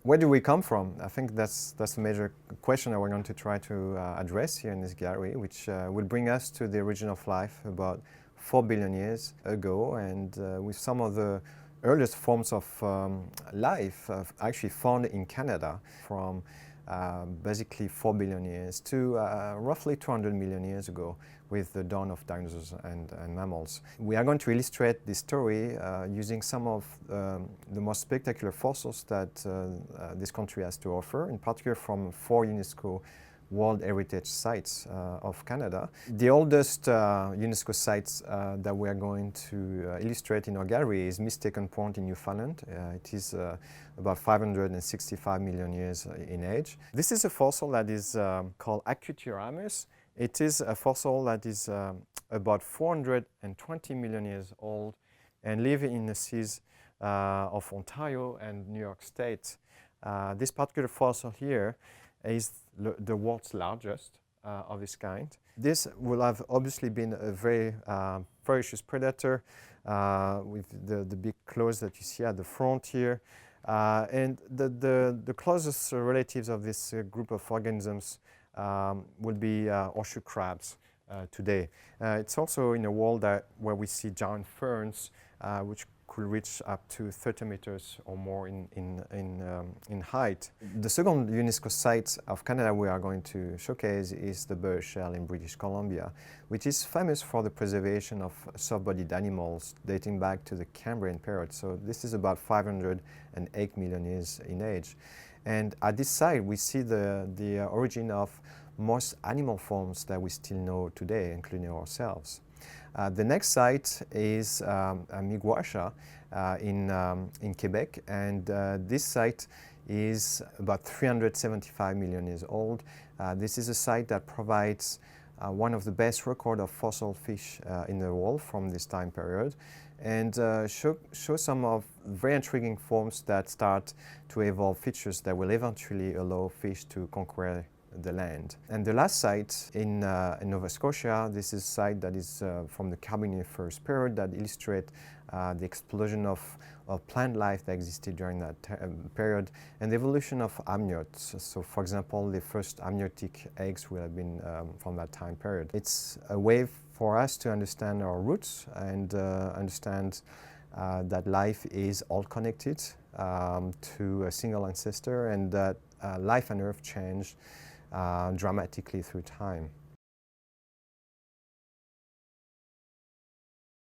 Where do we come from? I think that's the major question that we're going to try to address here in this gallery, which will bring us to the origin of life about 4 billion years ago, and with some of the earliest forms of life actually found in Canada from basically 4 billion years to roughly 200 million years ago with the dawn of dinosaurs and mammals. We are going to illustrate this story using some of the most spectacular fossils that this country has to offer, in particular from 4 UNESCO World Heritage Sites of Canada. The oldest UNESCO sites that we are going to illustrate in our gallery is Mistaken Point in Newfoundland. It is about 565 million years in age. This is a fossil that is called Acutiramus. It is a fossil that is about 420 million years old and live in the seas of Ontario and New York State. This particular fossil here is the world's largest of its kind. This will have obviously been a very ferocious predator with the big claws that you see at the front here. And the closest relatives of this group of organisms would be horseshoe crabs today. It's also in a world where we see giant ferns, which could reach up to 30 meters or more in height. The second UNESCO site of Canada we are going to showcase is the Burr Shell in British Columbia, which is famous for the preservation of soft-bodied animals dating back to the Cambrian period. So this is about 508 million years in age. And at this site, we see the origin of most animal forms that we still know today, including ourselves. The next site is Miguasha in Quebec, and this site is about 375 million years old. This is a site that provides one of the best records of fossil fish in the world from this time period, and show some of very intriguing forms that start to evolve features that will eventually allow fish to conquer the land. And the last site in Nova Scotia, this is a site that is from the Carboniferous period that illustrate the explosion of plant life that existed during that period and the evolution of amniotes. So for example, the first amniotic eggs will have been from that time period. It's a way for us to understand our roots and understand that life is all connected to a single ancestor, and that life on Earth changed dramatically through time.